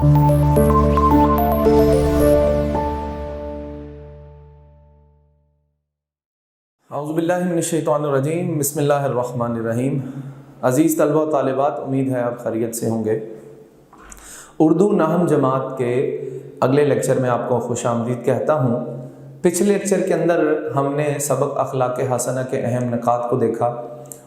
اعوذ باللہ من الشیطان الرجیم، بسم اللہ الرحمن الرحیم۔ عزیز طلبہ و طالبات، امید ہے آپ خیریت سے ہوں گے۔ اردو نحو جماعت کے اگلے لیکچر میں آپ کو خوش آمدید کہتا ہوں۔ پچھلے لیکچر کے اندر ہم نے سبق اخلاق حسنہ کے اہم نکات کو دیکھا،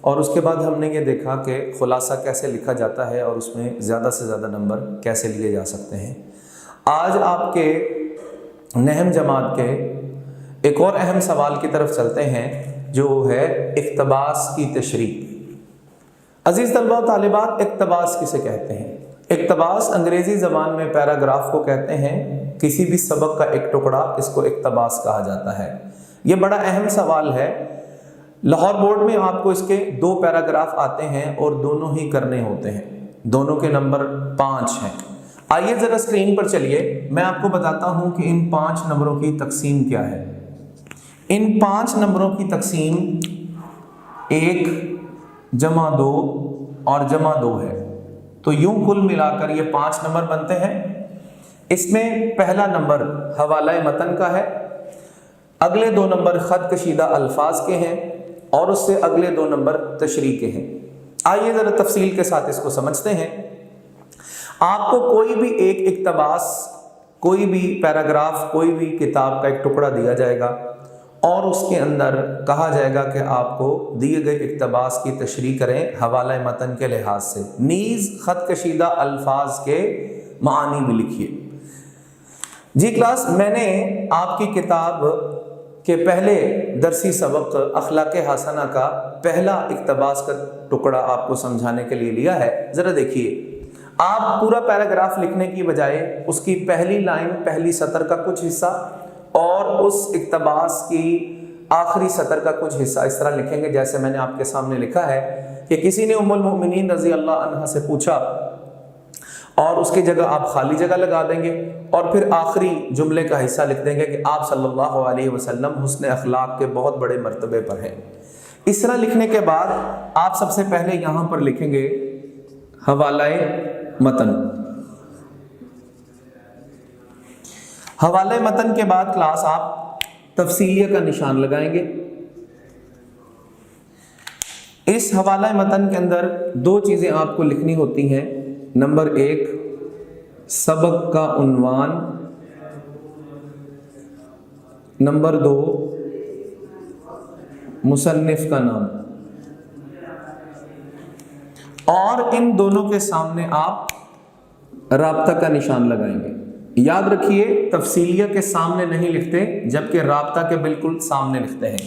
اور اس کے بعد ہم نے یہ دیکھا کہ خلاصہ کیسے لکھا جاتا ہے اور اس میں زیادہ سے زیادہ نمبر کیسے لیے جا سکتے ہیں۔ آج آپ کے نحو جماعت کے ایک اور اہم سوال کی طرف چلتے ہیں، جو ہے اقتباس کی تشریح۔ عزیز طلبہ و طالبات، اقتباس کسے کہتے ہیں؟ اقتباس انگریزی زبان میں پیراگراف کو کہتے ہیں۔ کسی بھی سبق کا ایک ٹکڑا، اس کو اقتباس کہا جاتا ہے۔ یہ بڑا اہم سوال ہے۔ لاہور بورڈ میں آپ کو اس کے 2 پیراگراف آتے ہیں اور دونوں ہی کرنے ہوتے ہیں، دونوں کے نمبر 5 ہیں۔ آئیے ذرا اسکرین پر چلیے، میں آپ کو بتاتا ہوں کہ ان 5 نمبروں کی تقسیم کیا ہے۔ ان 5 نمبروں کی تقسیم 1 جمع 2 اور جمع 2 ہے، تو یوں کل ملا کر یہ 5 نمبر بنتے ہیں۔ اس میں پہلا نمبر حوالہ متن کا ہے، اگلے 2 نمبر خط کشیدہ الفاظ کے ہیں، اور اس سے اگلے 2 نمبر تشریح کے ہیں۔ آئیے ذرا تفصیل کے ساتھ اس کو سمجھتے ہیں۔ آپ کو کوئی بھی ایک اقتباس، کوئی بھی پیراگراف، کوئی بھی کتاب کا ایک ٹکڑا دیا جائے گا، اور اس کے اندر کہا جائے گا کہ آپ کو دیے گئے اقتباس کی تشریح کریں حوالہ متن کے لحاظ سے، نیز خط کشیدہ الفاظ کے معانی بھی لکھیے۔ جی کلاس، میں نے آپ کی کتاب کے پہلے درسی سبق اخلاق حسنہ کا پہلا اقتباس کا ٹکڑا آپ کو سمجھانے کے لیے لیا ہے۔ ذرا دیکھیے، آپ پورا پیراگراف لکھنے کی بجائے اس کی پہلی لائن، پہلی سطر کا کچھ حصہ اور اس اقتباس کی آخری سطر کا کچھ حصہ اس طرح لکھیں گے جیسے میں نے آپ کے سامنے لکھا ہے کہ کسی نے ام المؤمنین رضی اللہ عنہا سے پوچھا، اور اس کی جگہ آپ خالی جگہ لگا دیں گے، اور پھر آخری جملے کا حصہ لکھ دیں گے کہ آپ صلی اللہ علیہ وسلم حسن اخلاق کے بہت بڑے مرتبے پر ہیں۔ اس طرح لکھنے کے بعد آپ سب سے پہلے یہاں پر لکھیں گے حوالہ متن۔ حوالہ متن کے بعد کلاس آپ تفصیلیہ کا نشان لگائیں گے۔ اس حوالہ متن کے اندر 2 چیزیں آپ کو لکھنی ہوتی ہیں۔ نمبر 1 سبق کا عنوان، نمبر 2 مصنف کا نام، اور ان دونوں کے سامنے آپ رابطہ کا نشان لگائیں گے۔ یاد رکھیے، تفصیلیہ کے سامنے نہیں لکھتے، جبکہ رابطہ کے بالکل سامنے لکھتے ہیں۔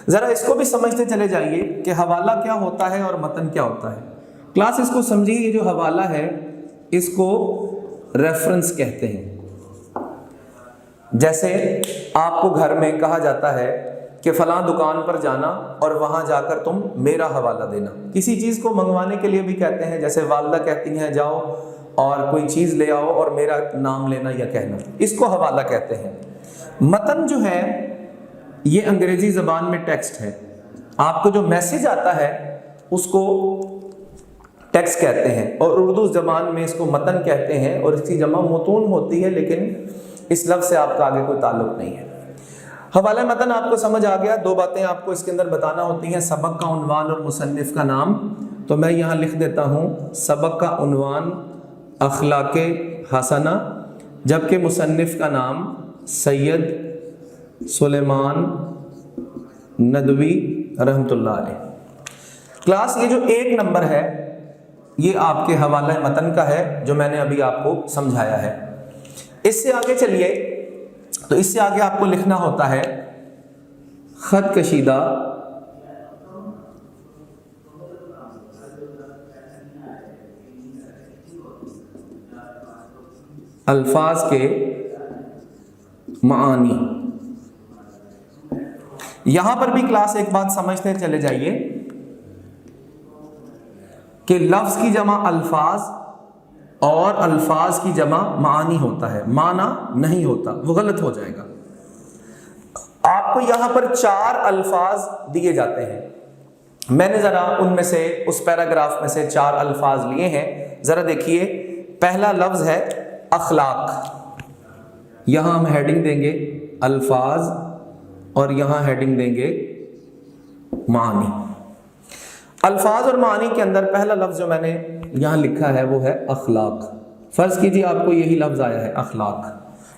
ذرا اس کو بھی سمجھتے چلے جائیے کہ حوالہ کیا ہوتا ہے اور متن کیا ہوتا ہے۔ کلاس اس کو سمجھیے، یہ جو حوالہ ہے اس کو ریفرنس کہتے ہیں۔ جیسے آپ کو گھر میں کہا جاتا ہے کہ فلاں دکان پر جانا اور وہاں جا کر تم میرا حوالہ دینا۔ کسی چیز کو منگوانے کے لیے بھی کہتے ہیں، جیسے والدہ کہتی ہیں جاؤ اور کوئی چیز لے آؤ اور میرا نام لینا یا کہنا، اس کو حوالہ کہتے ہیں۔ متن جو ہے یہ انگریزی زبان میں ٹیکسٹ ہے۔ آپ کو جو میسج آتا ہے اس کو ٹیکسٹ کہتے ہیں، اور اردو زبان میں اس کو متن کہتے ہیں، اور اس کی جمع متون ہوتی ہے، لیکن اس لفظ سے آپ کا آگے کوئی تعلق نہیں ہے۔ حوالہ متن آپ کو سمجھ آ گیا۔ 2 باتیں آپ کو اس کے اندر بتانا ہوتی ہیں، سبق کا عنوان اور مصنف کا نام۔ تو میں یہاں لکھ دیتا ہوں سبق کا عنوان اخلاق حسنہ، جبکہ مصنف کا نام سید سلیمان ندوی رحمۃ اللہ علیہ۔ کلاس یہ جو 1 نمبر ہے یہ آپ کے حوالہ متن کا ہے، جو میں نے ابھی آپ کو سمجھایا ہے۔ اس سے آگے چلیے، تو اس سے آگے آپ کو لکھنا ہوتا ہے خط کشیدہ الفاظ کے معانی۔ یہاں پر بھی کلاس ایک بات سمجھتے چلے جائیے کہ لفظ کی جمع الفاظ اور الفاظ کی جمع معانی ہوتا ہے، معنی نہیں ہوتا، وہ غلط ہو جائے گا۔ آپ کو یہاں پر 4 الفاظ دیے جاتے ہیں، میں نے ذرا ان میں سے اس پیراگراف میں سے 4 الفاظ لیے ہیں، ذرا دیکھیے۔ پہلا لفظ ہے اخلاق، یہاں ہم ہیڈنگ دیں گے الفاظ اور یہاں ہیڈنگ دیں گے معانی۔ الفاظ اور معانی کے اندر پہلا لفظ جو میں نے یہاں لکھا ہے وہ ہے اخلاق۔ فرض کیجیے آپ کو یہی لفظ آیا ہے اخلاق،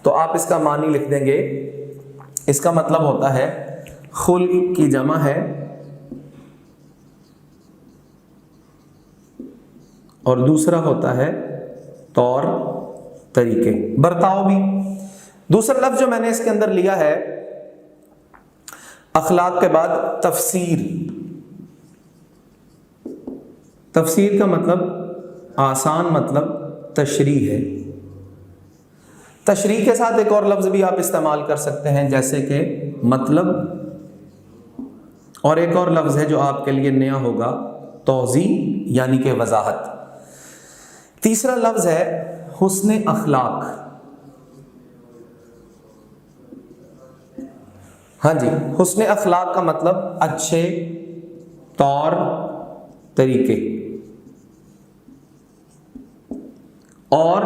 تو آپ اس کا معنی لکھ دیں گے، اس کا مطلب ہوتا ہے خلق کی جمع ہے اور دوسرا ہوتا ہے طور طریقے، برتاؤ بھی۔ دوسرا لفظ جو میں نے اس کے اندر لیا ہے اخلاق کے بعد تفسیر۔ تفسیر کا مطلب آسان مطلب تشریح ہے۔ تشریح کے ساتھ ایک اور لفظ بھی آپ استعمال کر سکتے ہیں جیسے کہ مطلب، اور ایک اور لفظ ہے جو آپ کے لیے نیا ہوگا توضیح یعنی کہ وضاحت۔ تیسرا لفظ ہے حسن اخلاق۔ ہاں جی، حسن اخلاق کا مطلب اچھے طور طریقے۔ اور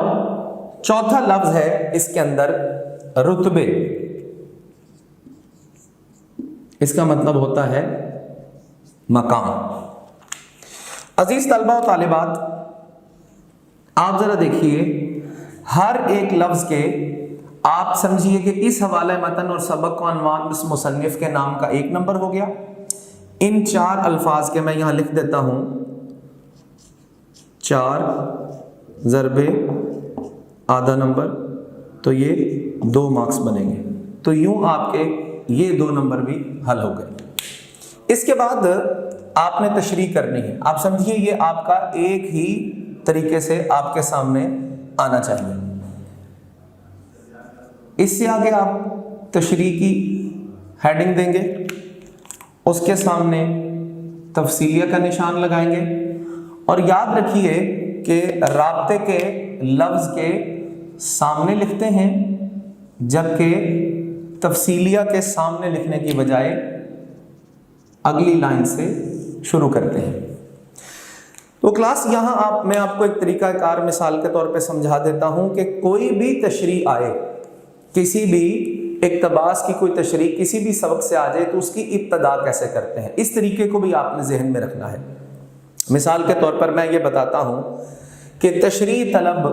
چوتھا لفظ ہے اس کے اندر رتبے، اس کا مطلب ہوتا ہے مقام۔ عزیز طلبہ و طالبات، آپ ذرا دیکھیے ہر ایک لفظ کے، آپ سمجھیے کہ اس حوالہ متن اور سبق کو عنوان اس مصنف کے نام کا 1 نمبر ہو گیا۔ ان 4 الفاظ کے میں یہاں لکھ دیتا ہوں 4 ضرب آدھا نمبر، تو یہ 2 مارکس بنیں گے۔ تو یوں آپ کے یہ 2 نمبر بھی حل ہو گئے۔ اس کے بعد آپ نے تشریح کرنی ہے۔ آپ سمجھیے یہ آپ کا ایک ہی طریقے سے آپ کے سامنے آنا چاہیے۔ اس سے آگے آپ تشریح کی ہیڈنگ دیں گے، اس کے سامنے تفصیلیہ کا نشان لگائیں گے، اور یاد رکھیے کہ رابطے کے لفظ کے سامنے لکھتے ہیں جبکہ تفصیلیہ کے سامنے لکھنے کی بجائے اگلی لائن سے شروع کرتے ہیں۔ تو کلاس یہاں میں آپ کو ایک طریقہ کار مثال کے طور پہ سمجھا دیتا ہوں کہ کوئی بھی تشریح آئے، کسی بھی اقتباس کی کوئی تشریح کسی بھی سبق سے آ جائے تو اس کی ابتدا کیسے کرتے ہیں، اس طریقے کو بھی آپ نے ذہن میں رکھنا ہے۔ مثال کے طور پر میں یہ بتاتا ہوں کہ تشریح طلب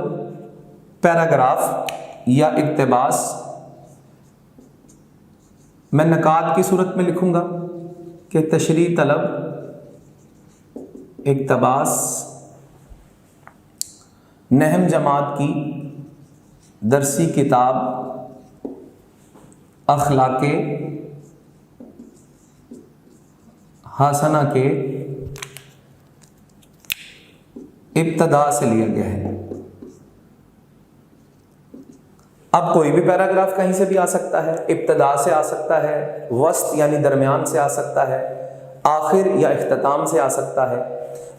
پیراگراف یا اقتباس میں نکات کی صورت میں لکھوں گا کہ تشریح طلب اقتباس نہم جماعت کی درسی کتاب اخلاق حسنہ کے ابتدا سے لیا گیا ہے۔ اب کوئی بھی پیراگراف کہیں سے بھی آ سکتا ہے، ابتدا سے آ سکتا ہے، وسط یعنی درمیان سے آ سکتا ہے، آخر یا اختتام سے آ سکتا ہے۔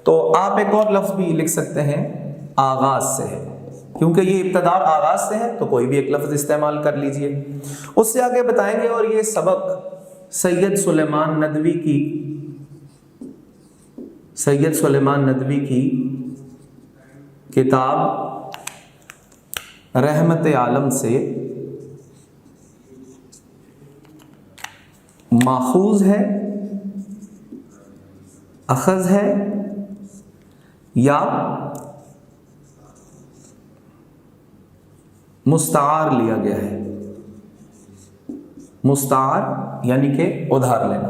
تو آپ ایک اور لفظ بھی لکھ سکتے ہیں آغاز سے ہے، کیونکہ یہ ابتدا اور آغاز سے ہے تو کوئی بھی ایک لفظ استعمال کر لیجئے۔ اس سے آگے بتائیں گے، اور یہ سبق سید سلیمان ندوی کی کتاب رحمت عالم سے ماخوذ ہے، اخذ ہے یا مستعار لیا گیا ہے۔ مستعار یعنی کہ ادھار لینا۔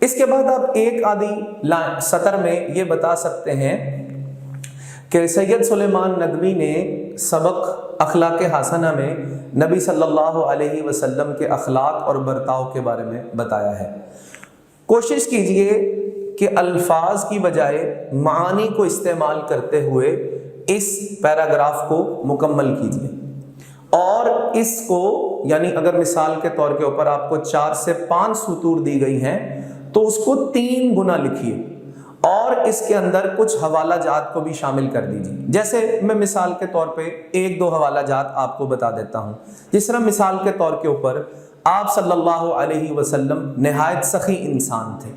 اس کے بعد آپ ایک آدھی سطر میں یہ بتا سکتے ہیں کہ سید سلیمان ندوی نے سبق اخلاق حسنہ میں نبی صلی اللہ علیہ وسلم کے اخلاق اور برتاؤ کے بارے میں بتایا ہے۔ کوشش کیجئے کہ الفاظ کی بجائے معانی کو استعمال کرتے ہوئے اس پیراگراف کو مکمل کیجئے، اور اس کو یعنی اگر مثال کے طور کے اوپر آپ کو 4 سے 5 سطور دی گئی ہیں تو اس کو 3 گنا لکھیے، اور اس کے اندر کچھ حوالہ جات کو بھی شامل کر دیجیے۔ جیسے میں مثال کے طور پہ 1-2 حوالہ جات آپ کو بتا دیتا ہوں۔ جس طرح مثال کے طور کے اوپر آپ صلی اللہ علیہ وسلم نہایت سخی انسان تھے،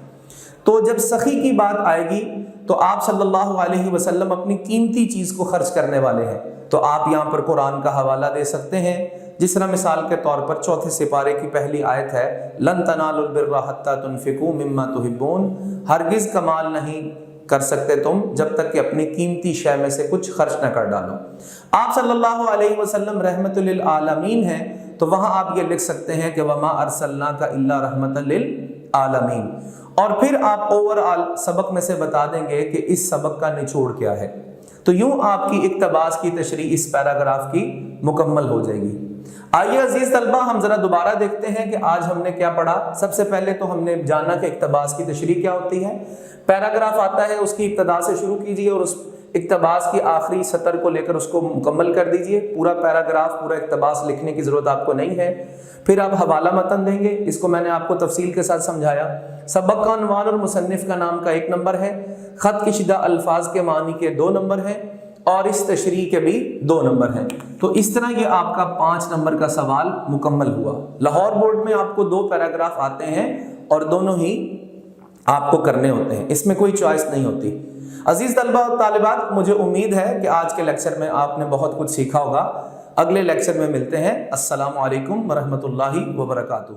تو جب سخی کی بات آئے گی تو آپ صلی اللہ علیہ وسلم اپنی قیمتی چیز کو خرچ کرنے والے ہیں، تو آپ یہاں پر قرآن کا حوالہ دے سکتے ہیں، جس طرح مثال کے طور پر چوتھے سپارے کی پہلی آیت ہے لن تنالوا البر حتی تنفقوا مما تحبون، ہرگز کمال نہیں کر سکتے تم جب تک کہ اپنی قیمتی شے میں سے کچھ خرچ نہ کر ڈالو۔ آپ صلی اللہ علیہ وسلم رحمت للعالمین ہیں، تو وہاں آپ یہ لکھ سکتے ہیں کہ وما ارسلناک الا رحمت للعالمین، اور پھر آپ اوورآل سبق میں سے بتا دیں گے کہ اس سبق کا نچوڑ کیا ہے۔ تو یوں آپ کی اقتباس کی تشریح اس پیراگراف کی مکمل ہو جائے گی۔ آئیے عزیز طلبہ ہم ذرا دوبارہ دیکھتے ہیں کہ آج ہم نے کیا پڑھا۔ سب سے پہلے تو ہم نے جانا کہ اقتباس کی تشریح کیا ہوتی ہے۔ پیراگراف آتا ہے، اس کی ابتدا سے شروع کیجئے اور اس اقتباس کی آخری سطر کو لے کر اس کو مکمل کر دیجئے۔ پورا پیراگراف، پورا اقتباس لکھنے کی ضرورت آپ کو نہیں ہے۔ پھر آپ حوالہ متن دیں گے، اس کو میں نے آپ کو تفصیل کے ساتھ سمجھایا۔ سبق کا عنوان اور مصنف کا نام کا 1 نمبر ہے، خط کشیدہ الفاظ کے معنی کے 2 نمبر ہیں، اور اس تشریح کے بھی 2 نمبر ہیں۔ تو اس طرح یہ آپ کا 5 نمبر کا سوال مکمل ہوا۔ لاہور بورڈ میں آپ کو 2 پیراگراف آتے ہیں اور دونوں ہی آپ کو کرنے ہوتے ہیں، اس میں کوئی چوائس نہیں ہوتی۔ عزیز طلبہ اور طالبات، مجھے امید ہے کہ آج کے لیکچر میں آپ نے بہت کچھ سیکھا ہوگا۔ اگلے لیکچر میں ملتے ہیں۔ السلام علیکم ورحمۃ اللہ وبرکاتہ۔